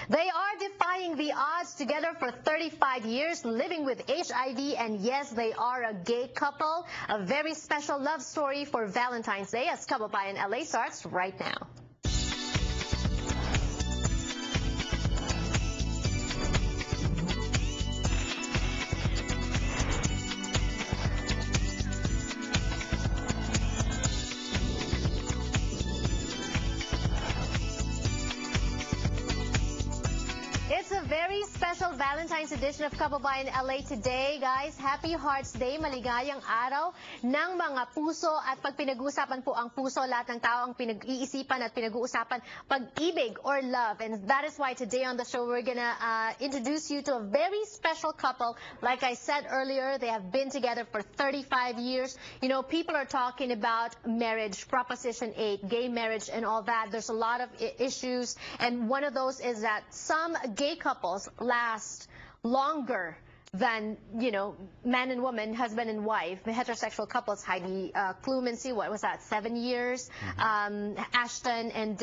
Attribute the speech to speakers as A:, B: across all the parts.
A: They are defying the odds, together for 35 years, living with HIV, and yes, they are a gay couple. A very special love story for Valentine's Day as Kababayan LA starts right now. It's a very special Valentine's edition of Kababayan LA today, guys. Happy Hearts Day, maligayang araw ng mga puso. At pag pinag-uusapan po ang puso, lahat ng tao ang pinag-iisipan at pinag-uusapan pag-ibig or love. And that is why today on the show, we're gonna introduce you to a very special couple. Like I said earlier, they have been together for 35 years. You know, people are talking about marriage, Proposition 8, gay marriage and all that. There's a lot of issues, and one of those is that some gay couples last longer than, you know, man and woman, husband and wife. Heterosexual couples, Heidi Klum, what was that, 7 years? Ashton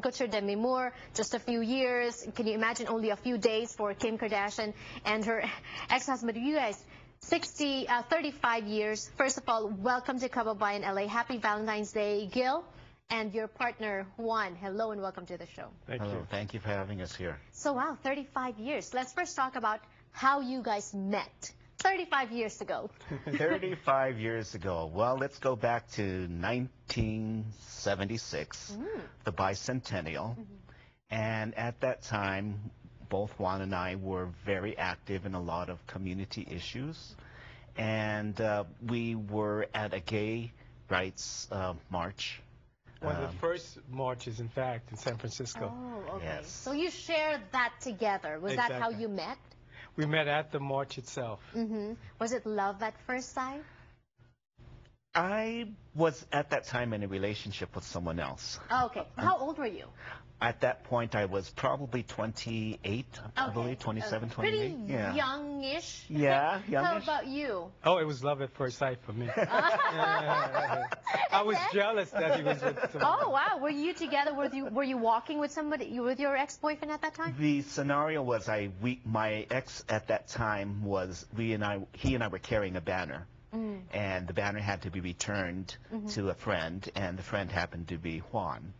A: Kutcher, Demi Moore, just a few years. Can you imagine, only a few days for Kim Kardashian and her ex-husband? You guys, 35 years. First of all, welcome to Kababayan LA. Happy Valentine's Day, Gil. And your partner, Juan. Hello and welcome to the show.
B: Thank you. Thank you for having us here.
A: So, wow, 35 years. Let's first talk about how you guys met 35 years ago.
B: 35 years ago. Well, let's go back to 1976, the bicentennial. And at that time, both Juan and I were very active in a lot of community issues. And we were at a gay rights march.
C: One of the first marches, in fact, in San Francisco.
A: Oh, okay.
B: Yes.
A: So you shared that together. Was that how you met?
C: We met at the march itself.
A: Was it love at first sight?
B: I was at that time in a relationship with someone else.
A: Oh, okay. How old were you?
B: At that point, I was probably 28, I believe, 27, 28.
A: Pretty youngish.
B: Yeah, youngish.
A: How about you?
C: Oh, it was love at first sight for me. I was jealous that he was with someone.
A: Oh, wow. Were you together? Were you walking with somebody, with your ex-boyfriend at that time?
B: The scenario was my ex at that time was, he and I were carrying a banner. And the banner had to be returned to a friend, and the friend happened to be Juan.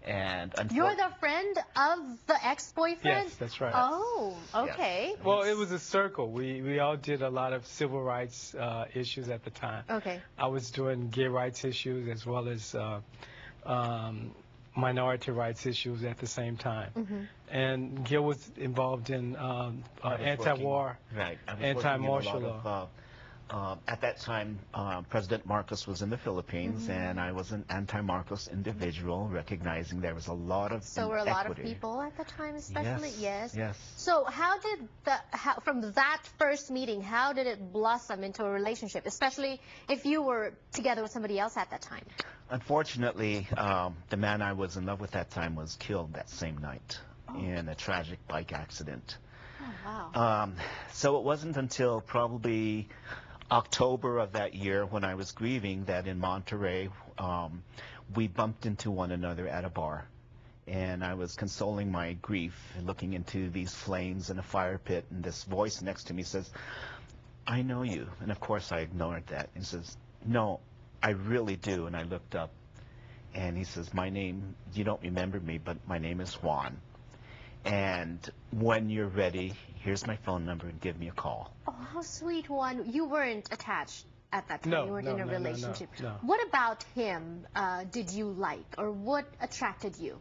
B: And
A: you're the friend of the ex-boyfriend?
C: Yes, that's right.
A: Oh, okay.
B: Yes.
C: Well, it was a circle. We all did a lot of civil rights issues at the time.
A: Okay.
C: I was doing gay rights issues as well as minority rights issues at the same time. And Gil was involved in anti-war, anti-martial law.
B: At that time, President Marcos was in the Philippines, and I was an anti-Marcos individual, recognizing there was a lot of
A: So were a lot of people at the time, especially?
B: Yes. Yes.
A: So how did from that first meeting, how did it blossom into a relationship, especially if you were together with somebody else at that time?
B: Unfortunately, the man I was in love with that time was killed that same night in a tragic bike accident.
A: Oh, wow.
B: So it wasn't until probably October of that year, when I was grieving, that in Monterey, we bumped into one another at a bar. And I was consoling my grief, looking into these flames in a fire pit, and this voice next to me says, "I know you." And of course I ignored that. He says, "No, I really do." And I looked up, and he says, "My name, you don't remember me, but my name is Juan. And when you're ready, here's my phone number and give me a call."
A: Oh, how sweet, Juan. You weren't attached at that time.
C: No,
A: you weren't in a relationship.
C: No.
A: What about him did you like, or what attracted you?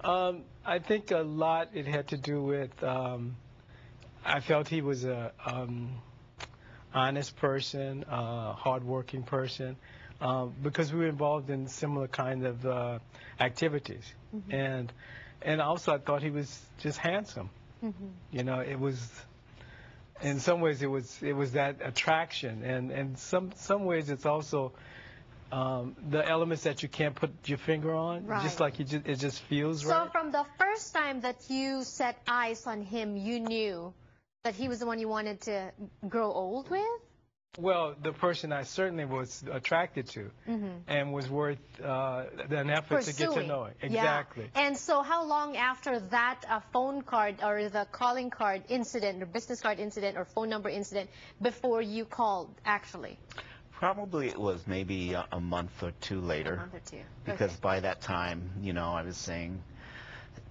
C: I think a lot it had to do with, I felt he was a honest person, a hardworking person, because we were involved in similar kind of activities. And also I thought he was just handsome. You know, it was, in some ways it was that attraction, and in some ways it's also the elements that you can't put your finger on, just like it just feels right.
A: So from the first time that you set eyes on him, you knew that he was the one you wanted to grow old with?
C: Well, the person I certainly was attracted to and was worth an effort to get to
A: Pursuing.
C: know it.
A: Yeah.
C: Exactly.
A: And so how long after that phone card or the calling card incident or business card incident or phone number incident before you called, actually?
B: Probably it was maybe a month or two later.
A: A month or two.
B: Because
A: Okay.
B: by that time, you know, I was saying,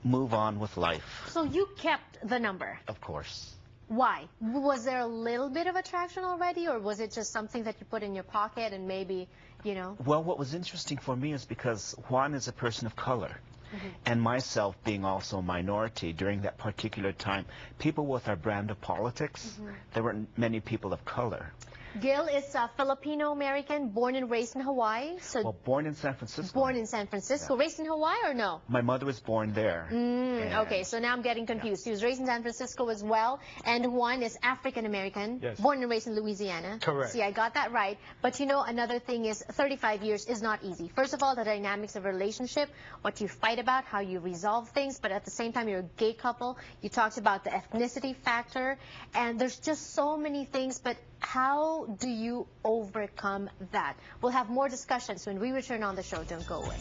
B: move on with life,
A: So you kept the number.
B: of course.
A: Why? Was there a little bit of attraction already, or was it just something that you put in your pocket and maybe, you know?
B: Well, what was interesting for me is because Juan is a person of color. And myself being also a minority during that particular time, people with our brand of politics, there weren't many people of color.
A: Gil is Filipino-American, born and raised in Hawaii. So
B: Well, born in San Francisco.
A: born in San Francisco. Raised in Hawaii or no?
B: My mother was born there.
A: Okay, so now I'm getting confused. He was raised in San Francisco as well, and Juan is African-American,
C: Yes.
A: born and raised in Louisiana.
C: Correct.
A: See, I got that right. But you know, another thing is 35 years is not easy. First of all, the dynamics of a relationship, what you fight about, how you resolve things, but at the same time, you're a gay couple. You talked about the ethnicity factor, and there's just so many things, but how do you overcome that? We'll have more discussions when we return on the show. Don't go away.